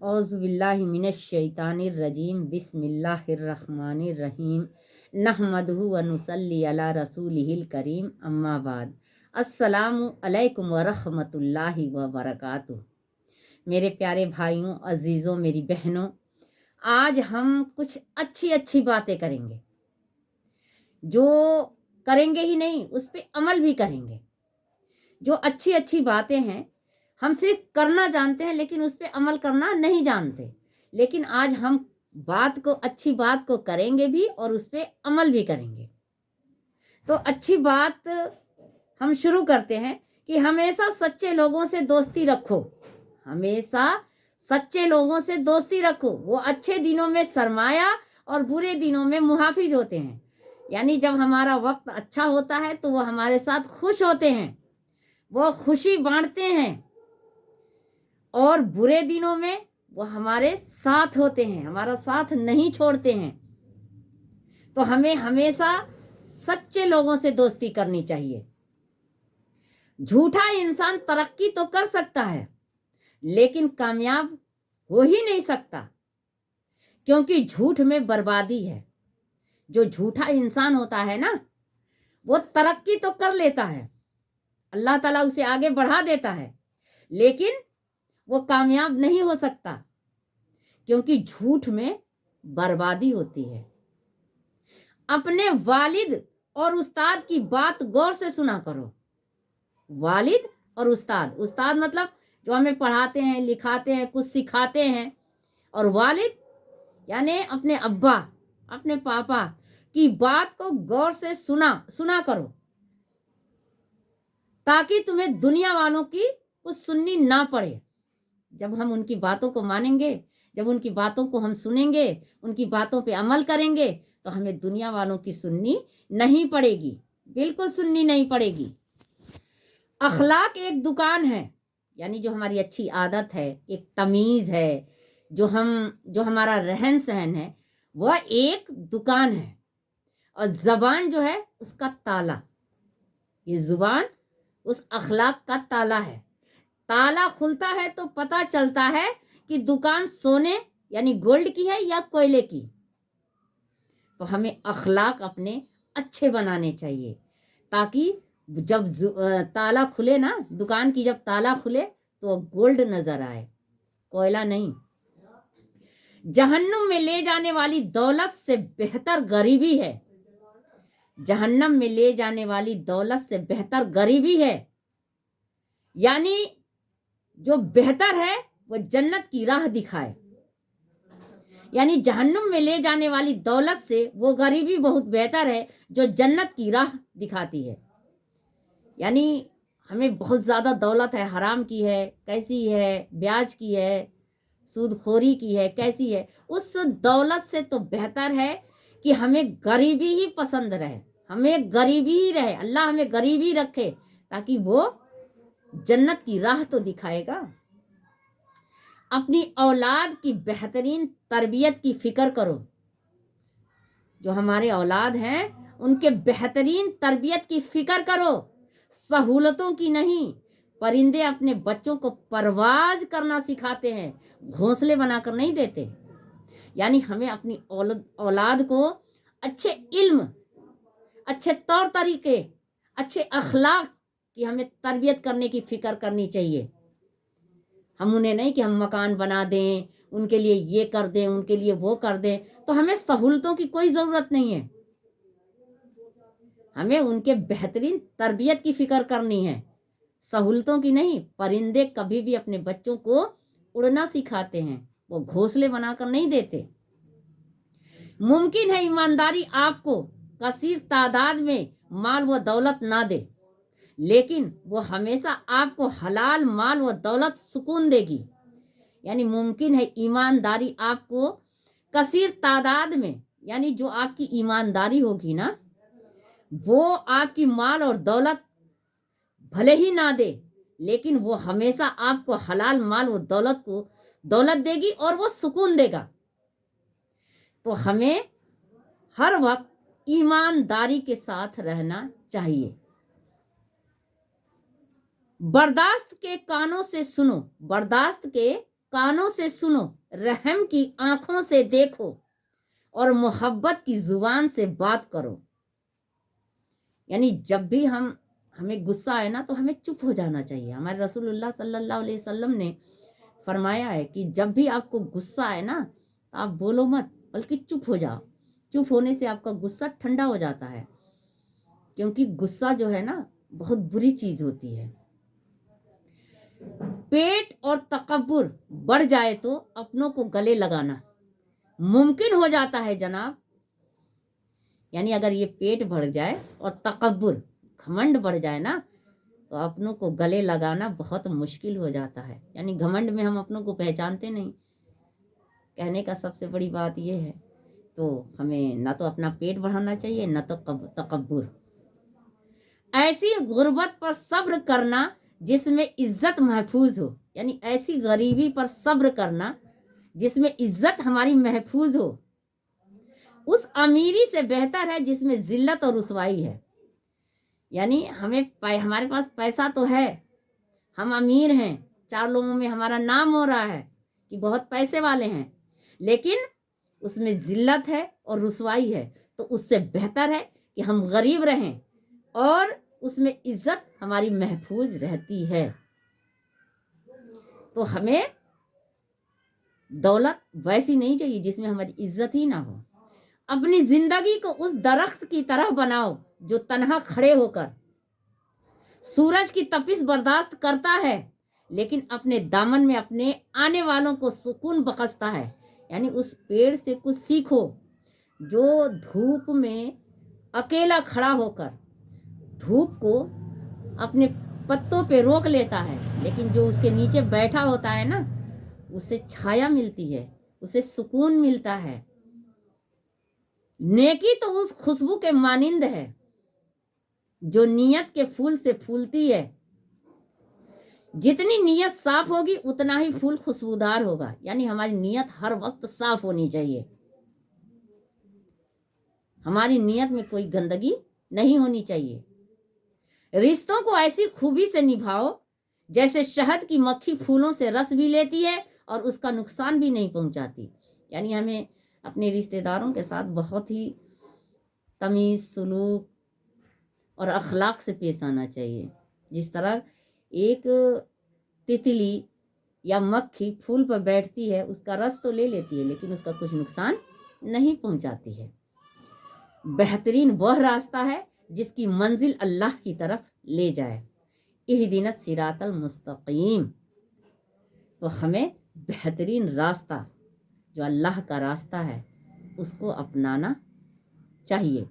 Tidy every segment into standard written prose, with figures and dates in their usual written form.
औज़ु बिल्लाहि मिनश शैतानिर रजीम बिस्मिल्लाहिर रहमानिर रहीम नहमदुहु व नुसल्ली अला रसूलिहिल करीम अम्मा बाद अस्सलामु अलैकुम व रहमतुल्लाहि व बरकातुहू। मेरे प्यारे भाइयों, अजीज़ों, मेरी बहनों, आज हम कुछ अच्छी अच्छी बातें करेंगे। जो करेंगे ही नहीं, उस पे अमल भी करेंगे। जो अच्छी अच्छी बातें हैं हम सिर्फ करना जानते हैं, लेकिन उस पे अमल करना नहीं जानते। लेकिन आज हम अच्छी बात को करेंगे भी और उस पे अमल भी करेंगे। तो अच्छी बात हम शुरू करते हैं कि हमेशा सच्चे लोगों से दोस्ती रखो। हमेशा सच्चे लोगों से दोस्ती रखो। वो अच्छे दिनों में सरमाया और बुरे दिनों में मुहाफिज होते हैं। यानी जब हमारा वक्त अच्छा होता है तो वो हमारे साथ खुश होते हैं, वो खुशी बांटते हैं, और बुरे दिनों में वो हमारे साथ होते हैं, हमारा साथ नहीं छोड़ते हैं। तो हमें हमेशा सच्चे लोगों से दोस्ती करनी चाहिए। झूठा इंसान तरक्की तो कर सकता है, लेकिन कामयाब हो ही नहीं सकता, क्योंकि झूठ में बर्बादी है। जो झूठा इंसान होता है ना, वो तरक्की तो कर लेता है, अल्लाह ताला उसे आगे बढ़ा देता है, लेकिन वो कामयाब नहीं हो सकता, क्योंकि झूठ में बर्बादी होती है। अपने वालिद और उस्ताद की बात गौर से सुना करो। वालिद और उस्ताद, उस्ताद मतलब जो हमें पढ़ाते हैं, लिखाते हैं, कुछ सिखाते हैं, और वालिद यानी अपने अब्बा, अपने पापा की बात को गौर से सुना करो, ताकि तुम्हें दुनिया वालों की कुछ सुननी ना पड़े। जब हम उनकी बातों को मानेंगे, जब उनकी बातों को हम सुनेंगे, उनकी बातों पे अमल करेंगे, तो हमें दुनिया वालों की सुननी नहीं पड़ेगी, बिल्कुल सुननी नहीं पड़ेगी। अखलाक एक दुकान है, यानी जो हमारी अच्छी आदत है, एक तमीज़ है, जो हमारा रहन सहन है, वह एक दुकान है। और ज़बान जो है उसका ताला, ये ज़ुबान उस अखलाक का ताला है। ताला खुलता है तो पता चलता है कि दुकान सोने यानी गोल्ड की है या कोयले की। तो हमें अखलाक अपने अच्छे बनाने चाहिए, ताकि जब ताला खुले ना, दुकान की जब ताला खुले तो गोल्ड नजर आए, कोयला नहीं। जहन्नुम में ले जाने वाली दौलत से बेहतर गरीबी है। जहन्नम में ले जाने वाली दौलत से बेहतर गरीबी है। यानी जो बेहतर है वो जन्नत की राह दिखाए। यानी जहन्नुम में ले जाने वाली दौलत से वो गरीबी बहुत बेहतर है जो जन्नत की राह दिखाती है। यानी हमें बहुत ज़्यादा दौलत है, हराम की है, कैसी है, ब्याज की है, सूदखोरी की है, कैसी है, उस दौलत से तो बेहतर है कि हमें गरीबी ही पसंद रहे, हमें गरीबी ही रहे। अल्लाह हमें गरीबी रखे, ताकि वो जन्नत की राह तो दिखाएगा। अपनी औलाद की बेहतरीन तरबियत की फिक्र करो। जो हमारे औलाद हैं उनके बेहतरीन तरबियत की फिक्र करो, सहूलतों की नहीं। परिंदे अपने बच्चों को परवाज करना सिखाते हैं, घोंसले बनाकर नहीं देते। यानी हमें अपनी औलाद को अच्छे इल्म, अच्छे तौर तरीके, अच्छे अखलाक की हमें तरबियत करने की फिक्र करनी चाहिए। हम उन्हें नहीं कि हम मकान बना दें, उनके लिए ये कर दें, उनके लिए वो कर दें, तो हमें सहूलतों की कोई ज़रूरत नहीं है। हमें उनके बेहतरीन तरबियत की फिक्र करनी है, सहूलतों की नहीं। परिंदे कभी भी अपने बच्चों को उड़ना सिखाते हैं, वो घोंसले बनाकर नहीं देते। मुमकिन है ईमानदारी आपको कसीर तादाद में माल व दौलत ना दे, लेकिन वो हमेशा आपको हलाल माल व दौलत सुकून देगी। यानी मुमकिन है ईमानदारी आपको कसीर तादाद में, यानी जो आपकी ईमानदारी होगी ना, वो आपकी माल और दौलत भले ही ना दे, लेकिन वो हमेशा आपको हलाल माल व दौलत देगी और वो सुकून देगा। तो हमें हर वक्त ईमानदारी के साथ रहना चाहिए। बर्दाश्त के कानों से सुनो, बर्दाश्त के कानों से सुनो, रहम की आंखों से देखो और मोहब्बत की जुबान से बात करो। यानी जब भी हमें गुस्सा आए ना तो हमें चुप हो जाना चाहिए। हमारे रसूलुल्लाह सल्लल्लाहु अलैहि वसल्लम ने फरमाया है कि जब भी आपको गुस्सा आए ना तो आप बोलो मत, बल्कि चुप हो जाओ। चुप होने से आपका गुस्सा ठंडा हो जाता है, क्योंकि गुस्सा जो है ना बहुत बुरी चीज होती है। पेट और तकब्बुर बढ़ जाए तो अपनों को गले लगाना मुमकिन हो जाता है जनाब। यानी अगर ये पेट बढ़ जाए और तकब्बुर, घमंड बढ़ जाए ना तो अपनों को गले लगाना बहुत मुश्किल हो जाता है। यानी घमंड में हम अपनों को पहचानते नहीं। कहने का सबसे बड़ी बात यह है, तो हमें ना तो अपना पेट बढ़ाना चाहिए ना तो तकब्बुर। ऐसी गुर्बत पर सब्र करना जिसमें इज्जत महफूज हो। यानी ऐसी गरीबी पर सब्र करना जिसमें इज्जत हमारी महफूज हो, उस अमीरी से बेहतर है जिसमें जिल्लत और रुसवाई है। यानी हमारे पास पैसा तो है, हम अमीर हैं, 4 लोगों में हमारा नाम हो रहा है कि बहुत पैसे वाले हैं, लेकिन उसमें जिल्लत है और रुसवाई है, तो उससे बेहतर है कि हम गरीब रहें और उसमें इज्जत हमारी महफूज रहती है। तो हमें दौलत वैसी नहीं चाहिए जिसमें हमारी इज्जत ही ना हो। अपनी जिंदगी को उस दरख्त की तरह बनाओ जो तन्हा खड़े होकर सूरज की तपिश बर्दाश्त करता है, लेकिन अपने दामन में अपने आने वालों को सुकून बख्शता है। यानी उस पेड़ से कुछ सीखो जो धूप में अकेला खड़ा होकर धूप को अपने पत्तों पे रोक लेता है, लेकिन जो उसके नीचे बैठा होता है ना, उसे छाया मिलती है, उसे सुकून मिलता है। नेकी तो उस खुशबू के मानिंद है जो नीयत के फूल से फूलती है। जितनी नीयत साफ होगी उतना ही फूल खुशबूदार होगा। यानी हमारी नीयत हर वक्त साफ होनी चाहिए, हमारी नीयत में कोई गंदगी नहीं होनी चाहिए। रिश्तों को ऐसी खूबी से निभाओ जैसे शहद की मक्खी फूलों से रस भी लेती है और उसका नुकसान भी नहीं पहुंचाती। यानी हमें अपने रिश्तेदारों के साथ बहुत ही तमीज़, सुलूक और अखलाक से पेश आना चाहिए। जिस तरह एक तितली या मक्खी फूल पर बैठती है, उसका रस तो ले लेती है लेकिन उसका कुछ नुकसान नहीं पहुंचाती है। बेहतरीन वह रास्ता है जिसकी मंजिल अल्लाह की तरफ ले जाए। इहदिनस सिरातल मुस्तकीम। तो हमें बेहतरीन रास्ता जो अल्लाह का रास्ता है उसको अपनाना चाहिए।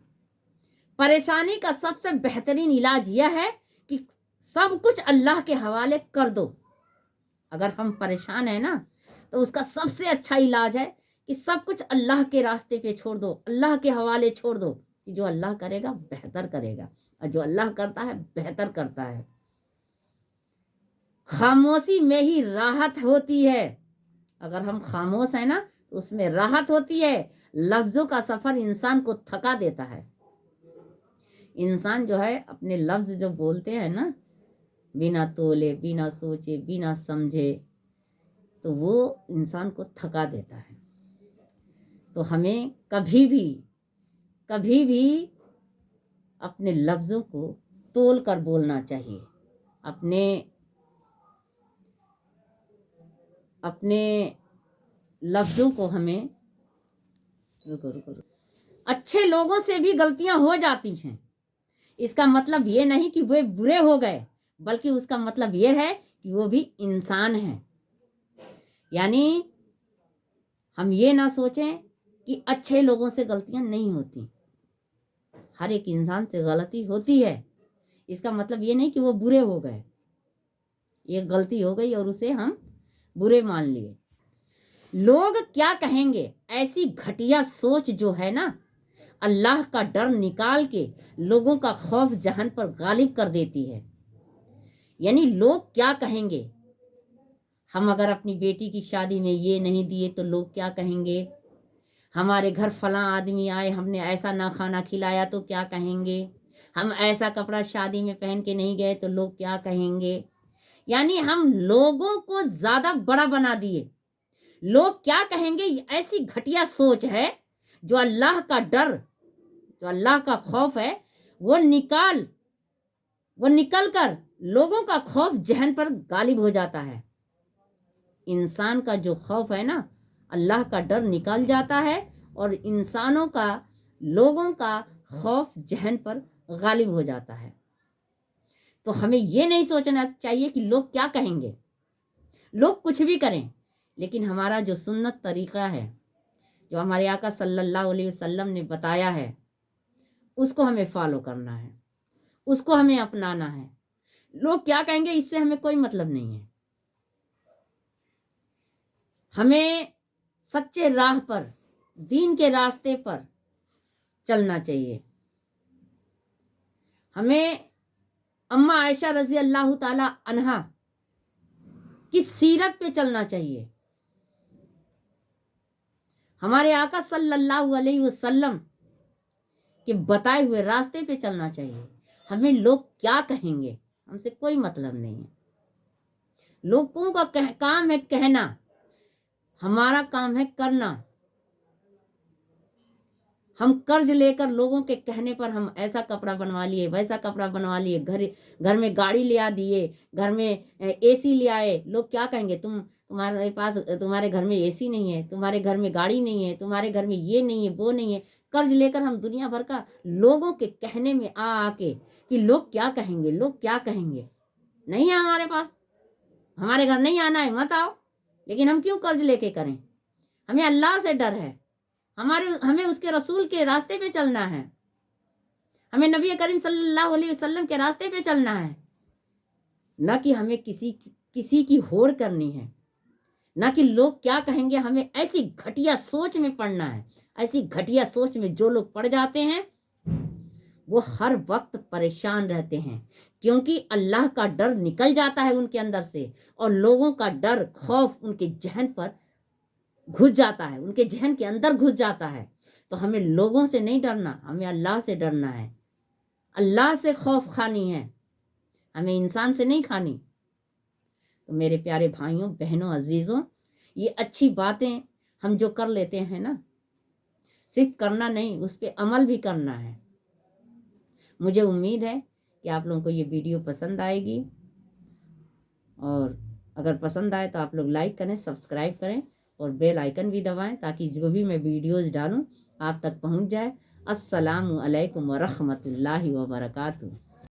परेशानी का सबसे बेहतरीन इलाज यह है कि सब कुछ अल्लाह के हवाले कर दो। अगर हम परेशान हैं ना तो उसका सबसे अच्छा इलाज है कि सब कुछ अल्लाह के रास्ते पे छोड़ दो, अल्लाह के हवाले छोड़ दो, कि जो अल्लाह करेगा बेहतर करेगा और जो अल्लाह करता है बेहतर करता है। खामोशी में ही राहत होती है। अगर हम खामोश हैं ना तो उसमें राहत होती है। लफ्जों का सफर इंसान को थका देता है। इंसान जो है अपने लफ्ज जो बोलते हैं ना, बिना तोले, बिना सोचे, बिना समझे, तो वो इंसान को थका देता है। तो हमें कभी भी अपने लफ्ज़ों को तोल कर बोलना चाहिए। अपने लफ्ज़ों को हमें रुको। अच्छे लोगों से भी गलतियां हो जाती हैं। इसका मतलब ये नहीं कि वे बुरे हो गए, बल्कि उसका मतलब ये है कि वो भी इंसान हैं। यानी हम ये ना सोचें कि अच्छे लोगों से गलतियां नहीं होती। हर एक इंसान से गलती होती है। इसका मतलब ये नहीं कि वो बुरे हो गए, ये गलती हो गई और उसे हम बुरे मान लिए। लोग क्या कहेंगे, ऐसी घटिया सोच जो है ना, अल्लाह का डर निकाल के लोगों का खौफ जहन पर गालिब कर देती है। यानी लोग क्या कहेंगे, हम अगर अपनी बेटी की शादी में ये नहीं दिए तो लोग क्या कहेंगे, हमारे घर फलां आदमी आए, हमने ऐसा ना खाना खिलाया तो क्या कहेंगे, हम ऐसा कपड़ा शादी में पहन के नहीं गए तो लोग क्या कहेंगे। यानी हम लोगों को ज़्यादा बड़ा बना दिए لوگ کیا کہیں گے، یہ ایسی گھٹیا سوچ ہے جو اللہ کا ڈر، جو اللہ کا خوف ہے وہ نکل کر لوگوں کا خوف ذہن پر غالب ہو جاتا ہے۔ انسان کا جو خوف ہے نا، اللہ کا ڈر نکل جاتا ہے اور انسانوں کا، لوگوں کا خوف ذہن پر غالب ہو جاتا ہے۔ تو ہمیں یہ نہیں سوچنا چاہیے کہ لوگ کیا کہیں گے، لوگ کچھ بھی کریں، لیکن ہمارا جو سنت طریقہ ہے، جو ہمارے آقا صلی اللہ علیہ وسلم نے بتایا ہے، اس کو ہمیں فالو کرنا ہے، اس کو ہمیں اپنانا ہے۔ لوگ کیا کہیں گے اس سے ہمیں کوئی مطلب نہیں ہے۔ ہمیں سچے راہ پر، دین کے راستے پر چلنا چاہیے۔ ہمیں اما عائشہ رضی اللہ تعالی عنہا کی سیرت پہ چلنا چاہیے، ہمارے آقا صلی اللہ علیہ وسلم کے بتائے ہوئے راستے پہ چلنا چاہیے۔ ہمیں لوگ کیا کہیں گے ہم سے کوئی مطلب نہیں ہے۔ لوگوں کا کام ہے کہنا، ہمارا کام ہے کرنا۔ ہم قرض لے کر لوگوں کے کہنے پر ہم ایسا کپڑا بنوا لیے، ویسا کپڑا بنوا لیے، گھر میں گاڑی لے آ دیے، گھر میں اے سی لے آئے۔ لوگ کیا کہیں گے، تمہارے پاس، تمہارے گھر میں اے سی نہیں ہے، تمہارے گھر میں گاڑی نہیں ہے، تمہارے گھر میں یہ نہیں ہے، وہ نہیں ہے۔ قرض لے کر ہم دنیا بھر کا لوگوں کے کہنے میں آ کے کہ لوگ کیا کہیں گے، لوگ کیا کہیں گے، نہیں ہے ہمارے پاس، ہمارے گھر نہیں آنا ہے، مت آؤ۔ لیکن ہم کیوں قرض لے کے کریں؟ ہمیں اللہ سے ڈر ہے، ہمیں اس کے رسول کے راستے پہ چلنا ہے، ہمیں نبی کریم صلی اللہ علیہ وسلم کے راستے پہ چلنا ہے، نہ کہ ہمیں کسی کی ہوڑ کرنی ہے، نہ کہ لوگ کیا کہیں گے۔ ہمیں ایسی گھٹیا سوچ میں پڑنا ہے، ایسی گھٹیا سوچ میں جو لوگ پڑ جاتے ہیں وہ ہر وقت پریشان رہتے ہیں، کیونکہ اللہ کا ڈر نکل جاتا ہے ان کے اندر سے، اور لوگوں کا ڈر، خوف ان کے ذہن پر گھس جاتا ہے، ان کے ذہن کے اندر گھس جاتا ہے۔ تو ہمیں لوگوں سے نہیں ڈرنا، ہمیں اللہ سے ڈرنا ہے، اللہ سے خوف کھانی ہے، ہمیں انسان سے نہیں کھانی۔ تو میرے پیارے بھائیوں، بہنوں، عزیزوں، یہ اچھی باتیں ہم جو کر لیتے ہیں نا، صرف کرنا نہیں، اس پہ عمل بھی کرنا ہے۔ مجھے امید ہے کہ آپ لوگوں کو یہ ویڈیو پسند آئے گی، اور اگر پسند آئے تو آپ لوگ لائک کریں، سبسکرائب کریں اور بیل آئیکن بھی دبائیں، تاکہ جو بھی میں ویڈیوز ڈالوں آپ تک پہنچ جائے۔ السلام علیکم ورحمۃ اللہ وبرکاتہ۔